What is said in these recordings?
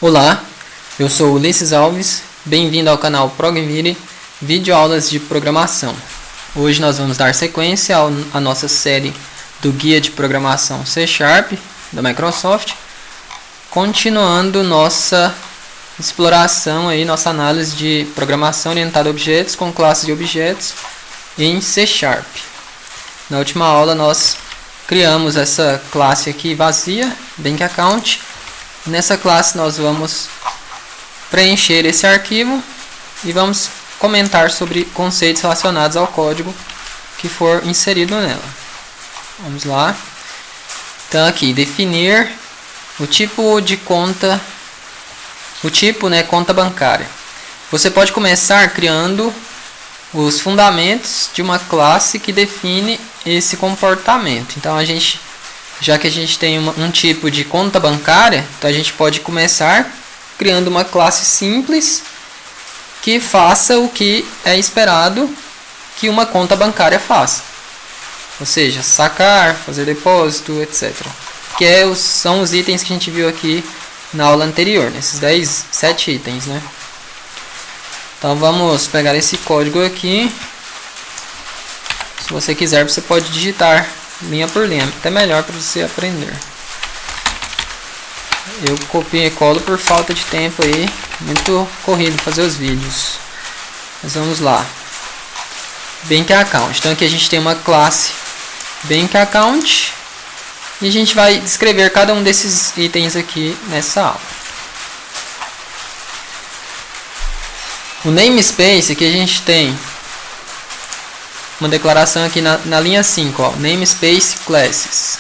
Olá, eu sou Ulisses Alves, bem-vindo ao canal ProgVire, videoaulas de programação. Hoje nós vamos dar sequência à nossa série do Guia de Programação C# da Microsoft, continuando nossa exploração, nossa análise de programação orientada a objetos com classes de objetos em C#. Na última aula nós criamos essa classe aqui vazia, BankAccount. Nessa classe nós vamos preencher esse arquivo e vamos comentar sobre conceitos relacionados ao código que for inserido nela. Vamos lá. Então aqui, definir o tipo de conta, conta bancária. Você pode começar criando os fundamentos de uma classe que define esse comportamento. Então já que a gente tem um tipo de conta bancária, então a gente pode começar criando uma classe simples que faça o que é esperado que uma conta bancária faça. Ou seja, sacar, fazer depósito, etc. Que são os itens que a gente viu aqui na aula anterior, nesses 7 itens, né? Então vamos pegar esse código aqui. Se você quiser, você pode digitar linha por linha, até melhor para você aprender. Eu copio e colo por falta de tempo aí, muito corrido fazer os vídeos. Mas vamos lá. BankAccount. Então aqui a gente tem uma classe BankAccount e a gente vai descrever cada um desses itens aqui nessa aula. O namespace, aqui a gente tem uma declaração aqui na linha 5, ó, namespace classes.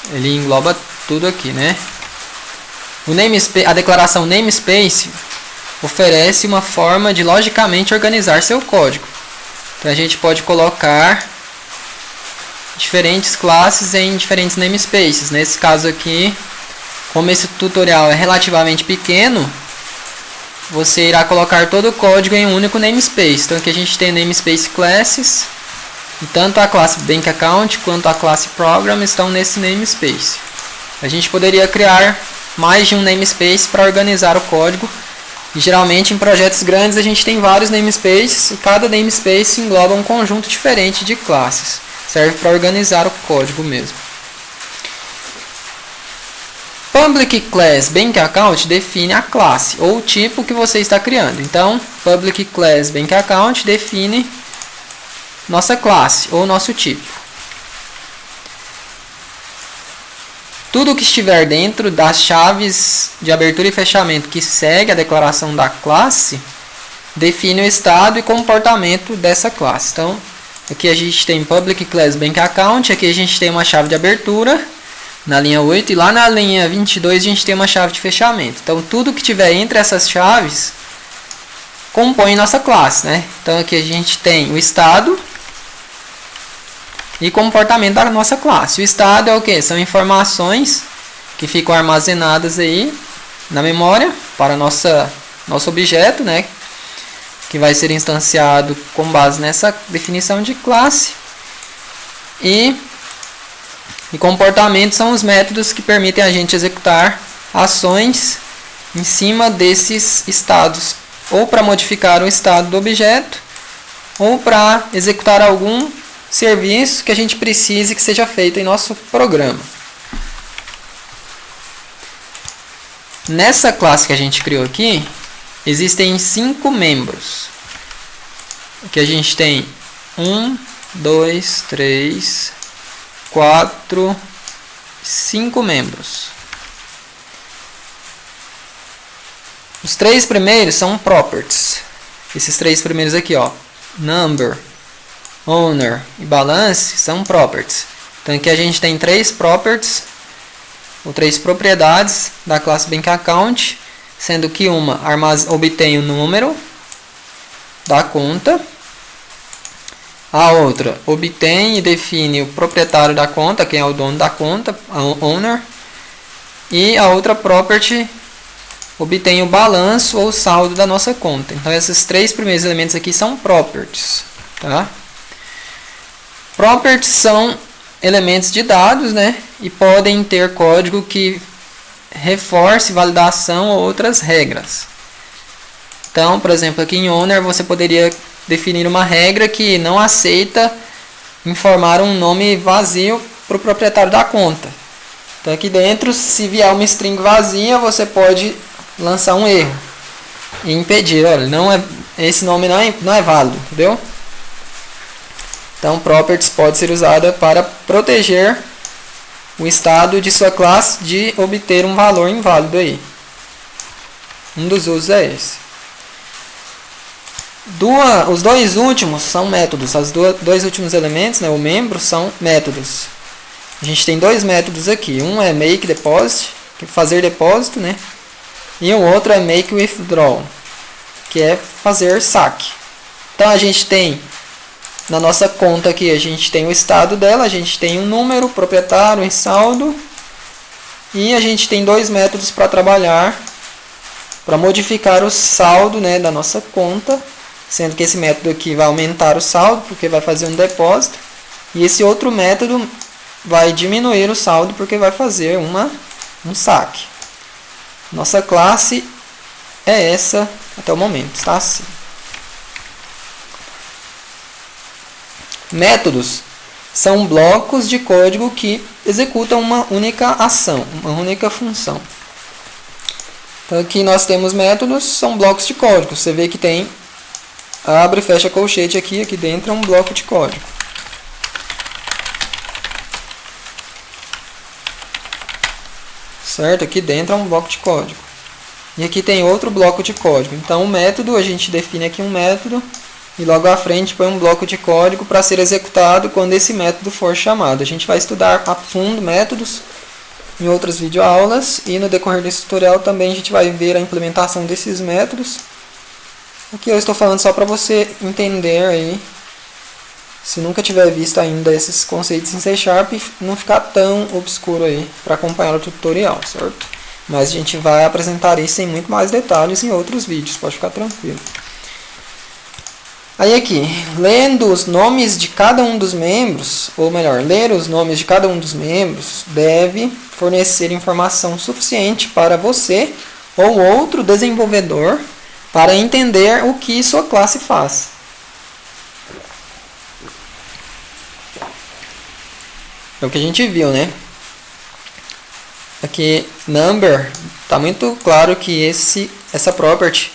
Ele engloba tudo aqui, né? A declaração namespace oferece uma forma de logicamente organizar seu código. Então a gente pode colocar diferentes classes em diferentes namespaces. Nesse caso aqui, como esse tutorial é relativamente pequeno, você irá colocar todo o código em um único namespace. Então aqui a gente tem namespace classes, e tanto a classe BankAccount quanto a classe Program estão nesse namespace. A gente poderia criar mais de um namespace para organizar o código. E geralmente em projetos grandes a gente tem vários namespaces e cada namespace engloba um conjunto diferente de classes. Serve para organizar o código mesmo. Public Class BankAccount define a classe ou o tipo que você está criando. Então, Public Class BankAccount define nossa classe ou nosso tipo. Tudo que estiver dentro das chaves de abertura e fechamento que segue a declaração da classe define o estado e comportamento dessa classe. Então, aqui a gente tem Public Class BankAccount, aqui a gente tem uma chave de abertura na linha 8, e lá na linha 22 a gente tem uma chave de fechamento. Então tudo que tiver entre essas chaves compõe nossa classe, né? Então aqui a gente tem o estado e comportamento da nossa classe. O estado é o que? São informações que ficam armazenadas aí na memória para nosso objeto, né? Que vai ser instanciado com base nessa definição de classe. E comportamento são os métodos que permitem a gente executar ações em cima desses estados, ou para modificar o estado do objeto, ou para executar algum serviço que a gente precise que seja feito em nosso programa. Nessa classe que a gente criou aqui, existem 5 membros. Aqui a gente tem 1, 2, 3... 4, 5 membros. Os 3 primeiros são properties. Esses 3 primeiros aqui, ó, number, owner e balance são properties. Então aqui a gente tem 3 properties, ou 3 propriedades da classe BankAccount, sendo que uma obtém o número da conta. A outra obtém e define o proprietário da conta, quem é o dono da conta, o owner. E a outra property obtém o balanço ou saldo da nossa conta. Então esses 3 primeiros elementos aqui são properties. Tá? Properties são elementos de dados, né? E podem ter código que reforce, validação ou outras regras. Então, por exemplo, aqui em owner você poderia definir uma regra que não aceita informar um nome vazio para o proprietário da conta. Então aqui dentro, se vier uma string vazia, você pode lançar um erro e impedir, olha, esse nome não é válido, entendeu? Então properties pode ser usada para proteger o estado de sua classe de obter um valor inválido aí. Um dos usos é esse. Os dois últimos são métodos. Os dois últimos elementos, né, o membro, são métodos. A gente tem dois métodos aqui. Um é make deposit, que é fazer depósito, né? E o outro é make withdraw, que é fazer saque. Então a gente tem na nossa conta aqui, a gente tem o estado dela, a gente tem um número, proprietário em saldo, e a gente tem dois métodos para trabalhar, para modificar o saldo, né, da nossa conta, sendo que esse método aqui vai aumentar o saldo, porque vai fazer um depósito, e esse outro método vai diminuir o saldo, porque vai fazer um saque. Nossa classe é essa até o momento, está assim. Métodos são blocos de código que executam uma única ação, uma única função. Então aqui nós temos métodos, são blocos de código. Você vê que tem abre e fecha colchete aqui dentro é um bloco de código. Certo? Aqui dentro é um bloco de código. E aqui tem outro bloco de código. Então o método, a gente define aqui um método e logo à frente põe um bloco de código para ser executado quando esse método for chamado. A gente vai estudar a fundo métodos em outras videoaulas e no decorrer desse tutorial também a gente vai ver a implementação desses métodos. Aqui eu estou falando só para você entender aí, se nunca tiver visto ainda esses conceitos em C#, não ficar tão obscuro aí para acompanhar o tutorial, certo? Mas a gente vai apresentar isso em muito mais detalhes em outros vídeos, pode ficar tranquilo. Aí aqui, lendo os nomes de cada um dos membros, ou melhor, ler os nomes de cada um dos membros, deve fornecer informação suficiente para você ou outro desenvolvedor para entender o que sua classe faz. É o que a gente viu, né? Aqui, number, está muito claro que essa property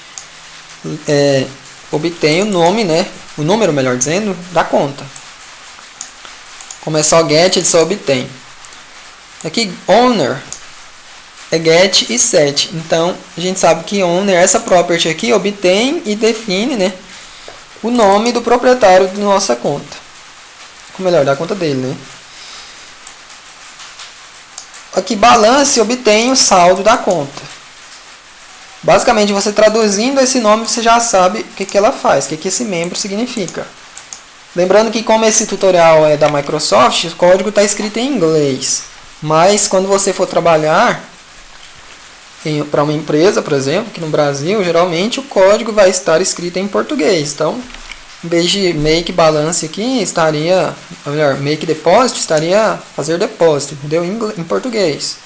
obtém o nome, né? O número, melhor dizendo, da conta. Como é só get, ele só obtém. Aqui, owner é get e set. Então, a gente sabe que owner, essa property aqui, obtém e define, né, o nome do proprietário da nossa conta. Ou melhor, da conta dele, né? Aqui, balance obtém o saldo da conta. Basicamente, você traduzindo esse nome, você já sabe o que ela faz, o que esse membro significa. Lembrando que como esse tutorial é da Microsoft, o código está escrito em inglês. Mas quando você for trabalhar para uma empresa, por exemplo, aqui no Brasil, geralmente o código vai estar escrito em português. Então, em vez de make balance aqui, estaria, ou melhor, make deposit, estaria fazer depósito, entendeu? Em português.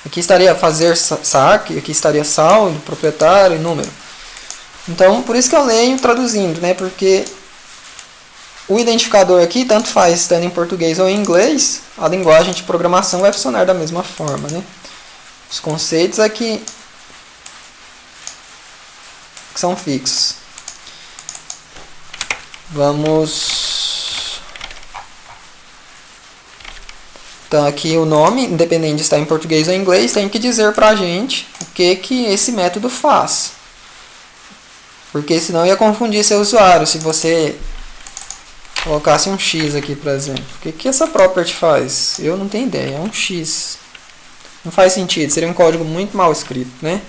Aqui estaria fazer saque, aqui estaria saldo, proprietário e número. Então, por isso que eu leio traduzindo, né? Porque o identificador aqui, tanto faz estando em português ou em inglês, a linguagem de programação vai funcionar da mesma forma, né? Os conceitos aqui que são fixos. Vamos... Então aqui o nome, independente de estar em português ou em inglês, tem que dizer pra gente o que esse método faz. Porque senão ia confundir seu usuário. Se você colocasse um X aqui, por exemplo. O que essa property faz? Eu não tenho ideia. É um X. Não faz sentido. Seria um código muito mal escrito, né?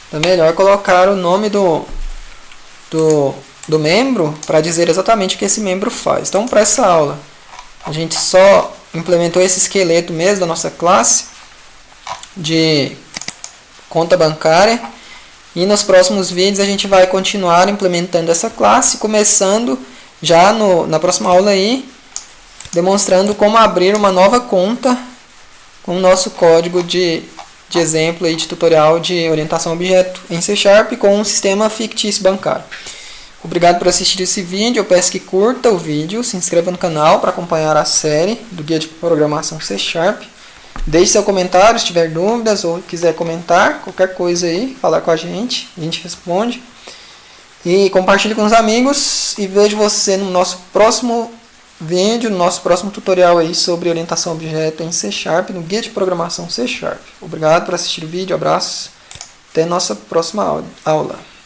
Então é melhor colocar o nome do membro para dizer exatamente o que esse membro faz. Então, para essa aula, a gente só implementou esse esqueleto mesmo da nossa classe de conta bancária. E nos próximos vídeos a gente vai continuar implementando essa classe, começando já na próxima aula aí, demonstrando como abrir uma nova conta com o nosso código de de exemplo aí de tutorial de orientação a objeto em C# com um sistema fictício bancário. Obrigado por assistir esse vídeo. Eu peço que curta o vídeo, se inscreva no canal para acompanhar a série do Guia de Programação C#. Deixe seu comentário se tiver dúvidas ou quiser comentar qualquer coisa aí, falar com a gente responde. E compartilhe com os amigos e vejo você no nosso próximo vídeo, no nosso próximo tutorial aí sobre orientação a objeto em C#, no Guia de Programação C#. Obrigado por assistir o vídeo, abraços, até nossa próxima aula.